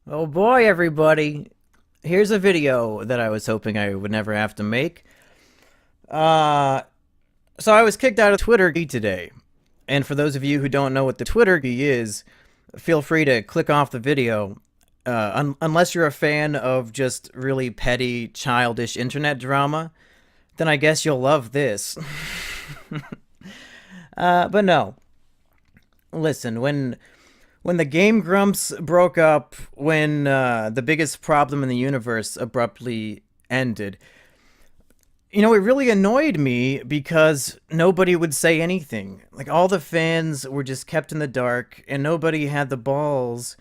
Oh boy, everybody. Here's a video that I was hoping I would never have to make. Uh, so I was kicked out of Twitter today. And for those of you who don't know what the Twitter is, feel free to click off the video. Unless you're a fan of just really petty, childish internet drama, then I guess you'll love this. But no. Listen, when the Game Grumps broke up, when the biggest problem in the universe abruptly ended, it really annoyed me because nobody would say anything. Like, all the fans were just kept in the dark, and nobody had the balls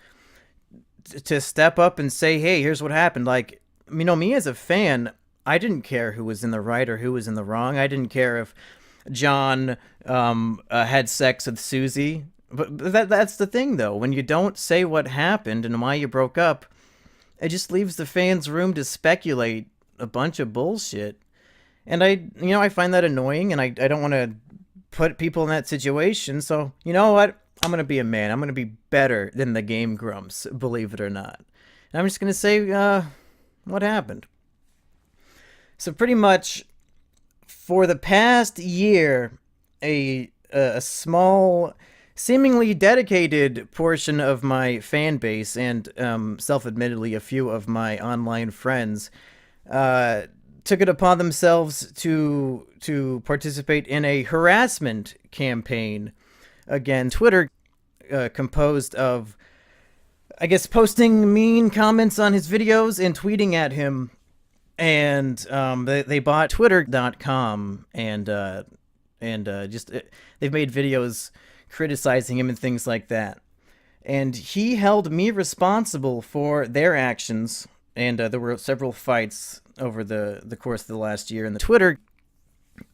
to step up and say, hey, here's what happened. Like, me as a fan, I didn't care who was in the right or who was in the wrong. I didn't care if John had sex with Susie. But that's the thing, though. When you don't say what happened and why you broke up, it just leaves the fans room to speculate a bunch of bullshit. And I find that annoying, and I don't want to put people in that situation. So, you know what? I'm going to be a man. I'm going to be better than the Game Grumps, believe it or not. And I'm just going to say what happened. So pretty much for the past year, a small, seemingly dedicated portion of my fan base and self-admittedly a few of my online friends took it upon themselves to participate in a harassment campaign against Twitter, composed of, I guess, posting mean comments on his videos and tweeting at him. And they bought Twitter.com and just they've made videos criticizing him and things like that. And he held me responsible for their actions. And there were several fights over the course of the last year in the Twitter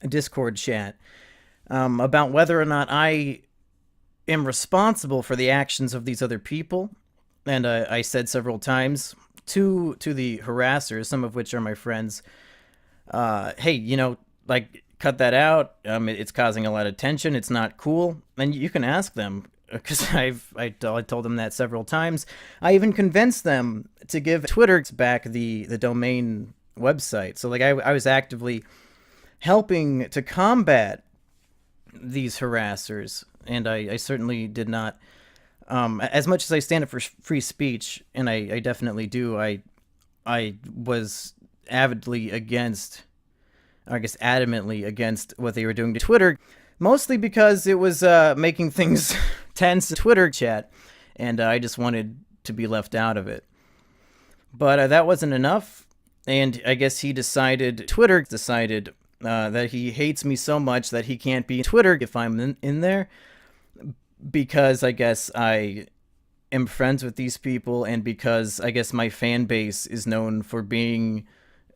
Discord chat about whether or not I am responsible for the actions of these other people. And I said several times to the harassers, some of which are my friends, hey, like, cut that out. It's causing a lot of tension. It's not cool. And you can ask them, because I told them that several times. I even convinced them to give Twitter back the domain website. So, like, I was actively helping to combat these harassers, and I certainly did not. As much as I stand up for free speech, and I definitely do, I was avidly against, or I guess adamantly against, what they were doing to Twitter, mostly because it was making things tense in Twitter chat, and I just wanted to be left out of it. But that wasn't enough, and I guess Twitter decided that he hates me so much that he can't be Twitter if I'm in there, because I guess I am friends with these people, and because I guess my fan base is known for being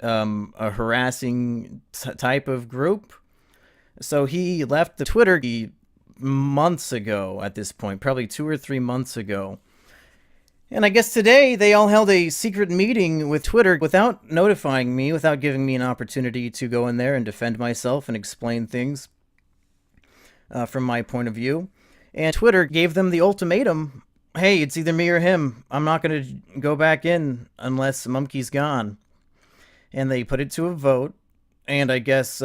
a harassing type of group. So he left the Twitter months ago at this point, probably 2 or 3 months ago. And I guess today they all held a secret meeting with Twitter without notifying me, without giving me an opportunity to go in there and defend myself and explain things from my point of view. And Twitter gave them the ultimatum, hey, it's either me or him. I'm not going to go back in unless Mumkey's gone. And they put it to a vote, and I guess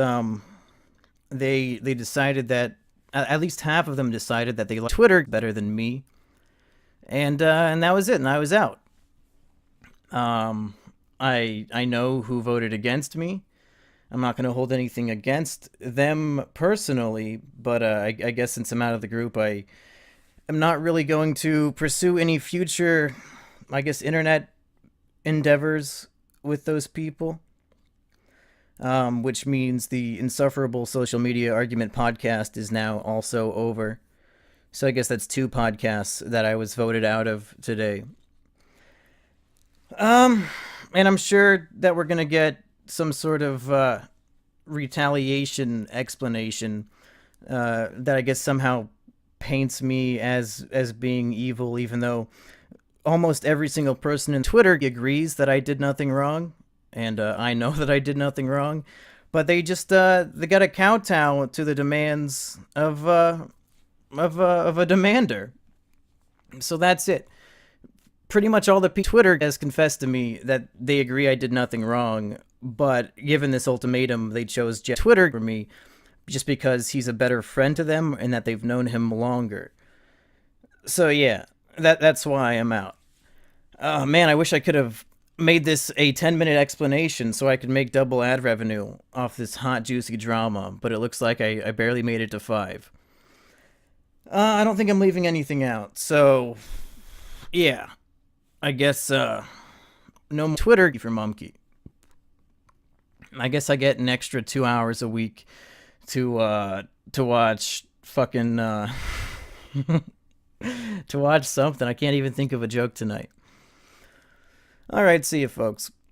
they decided that, at least half of them decided that they liked Twitter better than me, and that was it, and I was out. I know who voted against me. I'm not going to hold anything against them personally, but I guess since I'm out of the group, I am not really going to pursue any future, I guess, internet endeavors with those people. Which means the insufferable social media argument podcast is now also over. So I guess that's 2 podcasts that I was voted out of today. And I'm sure that we're gonna get some sort of retaliation explanation that I guess somehow paints me as being evil, even though almost every single person in Twitter agrees that I did nothing wrong, and I know that I did nothing wrong. But they just they got to kowtow to the demands of a demander. So that's it. pretty much all the Twitter has confessed to me that they agree I did nothing wrong, but given this ultimatum, they chose Twitter for me just because he's a better friend to them and that they've known him longer. So yeah, that's why I'm out. Oh man, I wish I could have made this a 10-minute explanation so I could make double ad revenue off this hot, juicy drama, but it looks like I barely made it to 5. I don't think I'm leaving anything out, so yeah, I guess no more Twitter for Mumkey. I guess I get an extra 2 hours a week to watch fucking to watch something. I can't even think of a joke tonight. All right, see you folks.